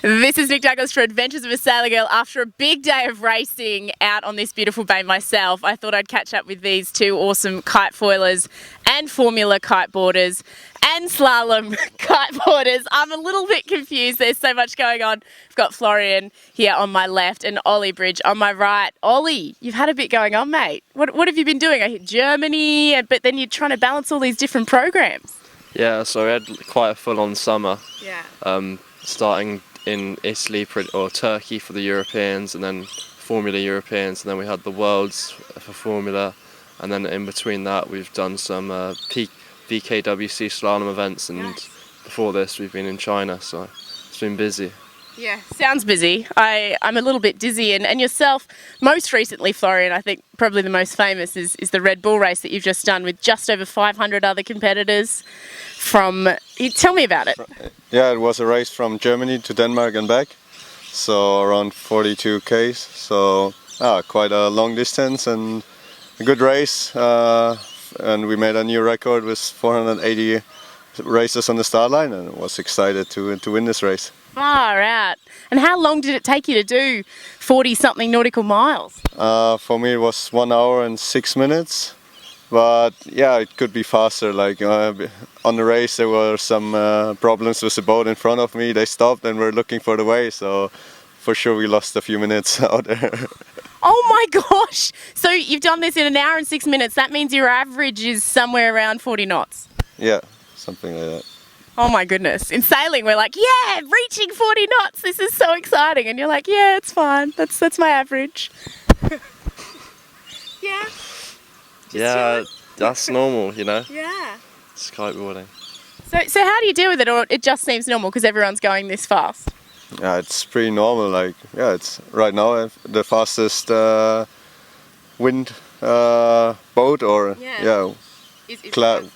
This is Nick Douglas for Adventures of a Sailor Girl. After a big day of racing out on this beautiful bay myself, I thought I'd catch up with these two awesome kitefoilers and formula kiteboarders and slalom kiteboarders. I'm a little bit confused. There's so much going on. I've got Florian here on my left and Olly Bridge on my right. Olly, you've had a bit going on, mate. What have you been doing? I hit Germany, but then you're trying to balance all these different programs. Yeah, so we had quite a full-on summer. Yeah. Starting in Italy or Turkey for the Europeans, and then Formula Europeans, and then we had the Worlds for Formula, and then in between that we've done some VKWC slalom events, and before this we've been in China, so it's been busy. Yeah, sounds busy. I'm a little bit dizzy, and yourself, most recently, Florian, I think probably the most famous is the Red Bull race that you've just done with just over 500 other competitors from... Tell me about it. Yeah, it was a race from Germany to Denmark and back, so around 42 k's, so quite a long distance and a good race, and we made a new record with 480 racers on the start line, and was excited to win this race. Far out. And how long did it take you to do 40-something nautical miles? For me it was 1 hour and 6 minutes, but yeah, it could be faster. Like on the race there were some problems with the boat in front of me. They stopped and were looking for the way, so for sure we lost a few minutes out there. Oh my gosh! So you've done this in 1 hour and 6 minutes. That means your average is somewhere around 40 knots. Yeah, something like that. Oh my goodness. In sailing, we're like, yeah, reaching 40 knots. This is so exciting. And you're like, yeah, it's fine. That's my average. Yeah. Yeah, that's normal, you know? Yeah. It's kiteboarding. So how do you deal with it? Or it just seems normal because everyone's going this fast? Yeah, it's pretty normal. Like, yeah, it's right now the fastest wind boat or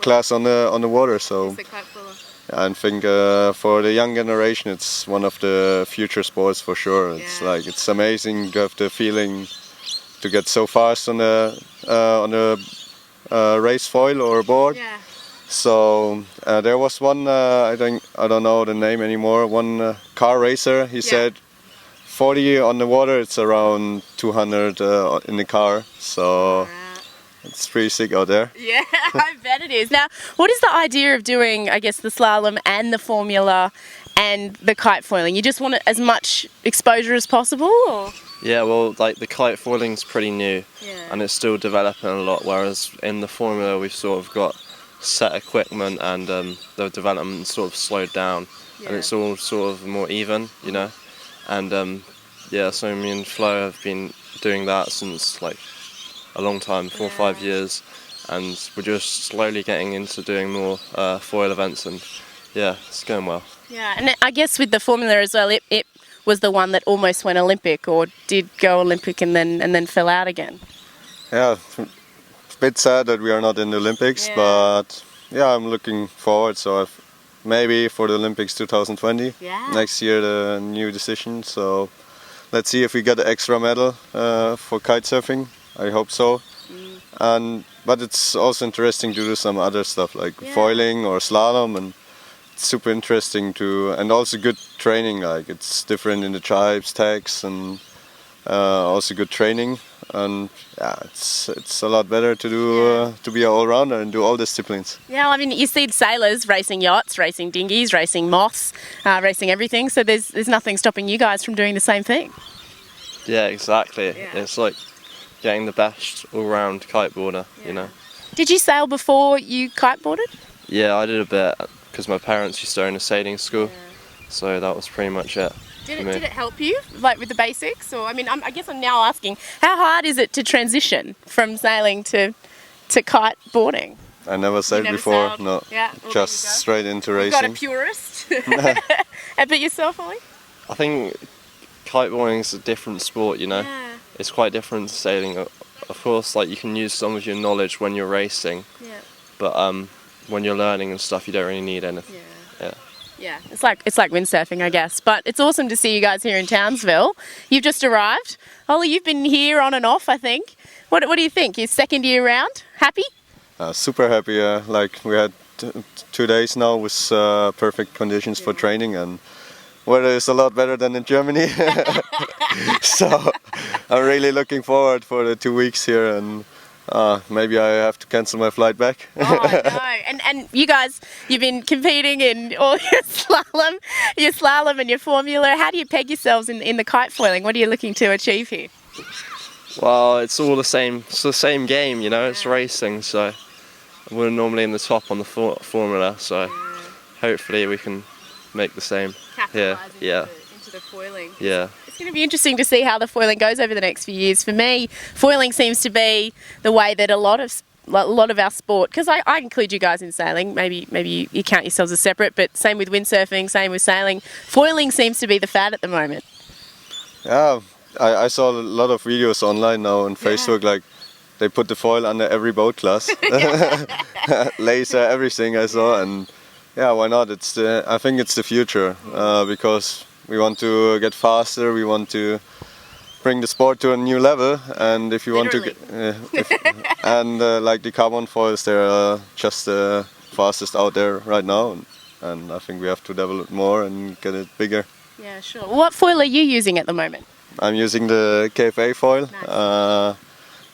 class on the water. So I think for the young generation, it's one of the future sports for sure. It's like it's amazing to have the feeling to get so fast on the race foil or board. Yeah. So there was one, I don't know the name anymore, one car racer, he said 40 on the water, it's around 200 in the car, so it's pretty sick out there. Yeah, I bet it is. Now, what is the idea of doing, I guess, the slalom and the formula and the kite foiling? You just want as much exposure as possible, or...? Yeah, well, like the kitefoiling's pretty new, and it's still developing a lot, whereas in the formula we've sort of got set equipment and the development sort of slowed down, and it's all sort of more even, you know. And yeah, so me and Flo have been doing that since like a long time, 4 or 5 years, and we're just slowly getting into doing more foil events, and yeah, it's going well. Yeah, and I guess with the formula as well, it was the one that almost went Olympic, or did go Olympic and then fell out again. Yeah, it's a bit sad that we are not in the Olympics, but yeah, I'm looking forward. So maybe for the Olympics 2020, next year the new decision. So let's see if we get the extra medal for kitesurfing. I hope so. But it's also interesting to do some other stuff like foiling or slalom, and it's super interesting and also good training. Like it's different in the tribes, tags, and also good training. And yeah, it's a lot better to do to be an all-rounder and do all disciplines. Yeah, I mean, you see sailors racing yachts, racing dinghies, racing moths, racing everything. So there's nothing stopping you guys from doing the same thing. Yeah, exactly. Yeah. It's like getting the best all-round kiteboarder, you know. Did you sail before you kiteboarded? Yeah, I did a bit because my parents used to own a sailing school, so that was pretty much it. Did it help you, like with the basics? Or I mean, I guess I'm now asking, how hard is it to transition from sailing to kiteboarding? I never sailed before, no. Yeah, just straight into racing. Got a purist. But yourself, Olly? I think kiteboarding is a different sport, you know. Yeah. It's quite different to sailing. Of course, like you can use some of your knowledge when you're racing, but when you're learning and stuff, you don't really need anything. Yeah, it's like windsurfing, I guess. But it's awesome to see you guys here in Townsville. You've just arrived. Olly, you've been here on and off, I think. What do you think? Your second year round? Happy? Super happy. Like we had 2 days now with perfect conditions for training, and weather is a lot better than in Germany. So I'm really looking forward for the 2 weeks here, and maybe I have to cancel my flight back. Oh no! And you guys, you've been competing in all your slalom and your formula. How do you peg yourselves in the kitefoiling? What are you looking to achieve here? Well, it's all the same. It's the same game, you know. It's racing, so we're normally in the top on the formula. So hopefully we can make the same here. Into the foiling. Yeah. It's going to be interesting to see how the foiling goes over the next few years. For me, foiling seems to be the way that a lot of our sport, because I include you guys in sailing, maybe you count yourselves as separate, but same with windsurfing, same with sailing. Foiling seems to be the fad at the moment. Yeah, I saw a lot of videos online now on Facebook, like they put the foil under every boat class. Laser, everything I saw, and yeah, why not? I think it's the future, because we want to get faster, we want to bring the sport to a new level, and if you want to like the carbon foils, they're just the fastest out there right now, and I think we have to develop more and get it bigger. Yeah, sure. What foil are you using at the moment? I'm using the KFA foil. Nice.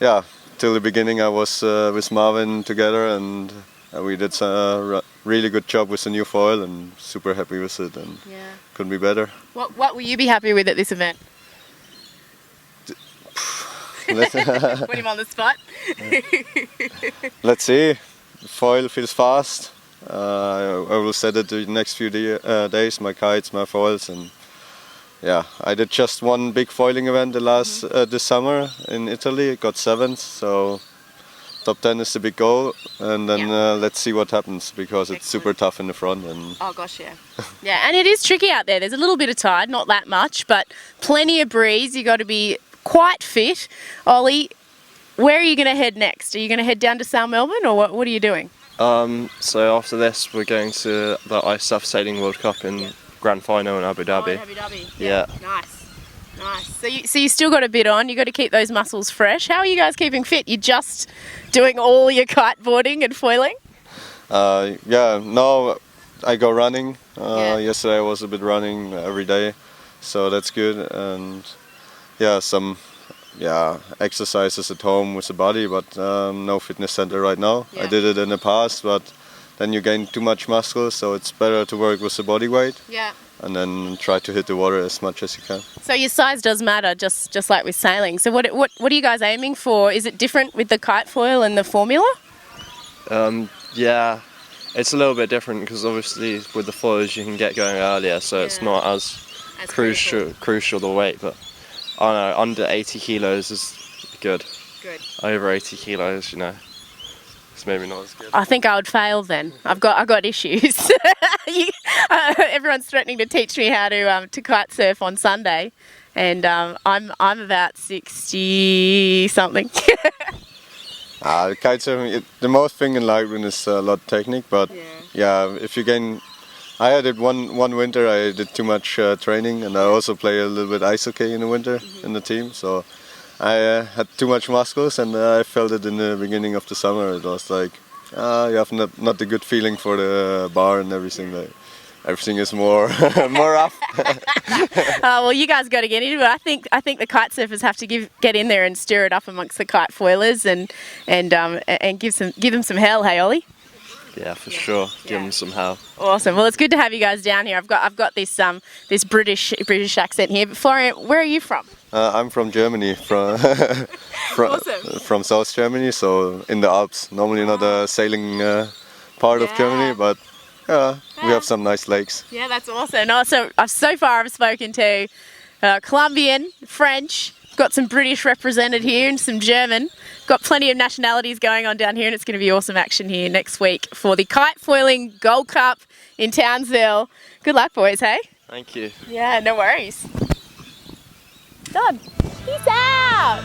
Yeah, till the beginning I was with Marvin together, and we did a really good job with the new foil, and super happy with it, and couldn't be better. What will you be happy with at this event? Put him on the spot. Let's see. The foil feels fast. I will set it the next few days, my kites, my foils, and yeah, I did just one big foiling event this summer in Italy. Got 7th, so top 10 is the big goal, and then let's see what happens, because it's super tough in the front. And oh gosh, yeah. Yeah, and it is tricky out there. There's a little bit of tide, not that much, but plenty of breeze. You got to be quite fit. Olly, where are you going to head next? Are you going to head down to South Melbourne, or what are you doing? So after this, we're going to the Ice Surf Sailing World Cup in Grand Final in Abu Dhabi. Oh, in Abu Dhabi. Yeah. Nice. So you still got a bit on. You got to keep those muscles fresh. How are you guys keeping fit? You're just doing all your kiteboarding and foiling? Now I go running. Yesterday I was a bit running every day, so that's good. And some exercises at home with the body, but no fitness center right now. I did it in the past, but then you gain too much muscle, so it's better to work with the body weight. And then try to hit the water as much as you can. So your size does matter, just like with sailing. So what are you guys aiming for? Is it different with the kite foil and the formula? Yeah, it's a little bit different, because obviously with the foils you can get going earlier, so it's not as crucial the weight. But I don't know, under 80 kilos is good. Over 80 kilos, you know, it's maybe not as good. I think I would fail then. I've got issues. Everyone's threatening to teach me how to kite surf on Sunday, and I'm about 60 something. Kite surfing, the most thing in light is a lot of technique, but if you gain. I had it one winter. I did too much training, and I also play a little bit ice hockey in the winter in the team. So I had too much muscles, and I felt it in the beginning of the summer. It was like you have not the good feeling for the bar and everything. Like, everything is more rough. Well, you guys got to get into it. I think the kite surfers have to get in there and stir it up amongst the kite foilers and give them some hell. Hey, Olly. Yeah, for sure. Give them some help. Awesome. Well, it's good to have you guys down here. I've got this British accent here. But Florian, where are you from? I'm from Germany, from South Germany, so in the Alps. Normally not a sailing part of Germany, but we have some nice lakes. Yeah, that's awesome. Also, so far I've spoken to Colombian, French. Got some British represented here and some German. Got plenty of nationalities going on down here, and it's going to be awesome action here next week for the Kitefoiling Gold Cup in Townsville. Good luck, boys, hey? Thank you. Yeah, no worries. Done. Peace out!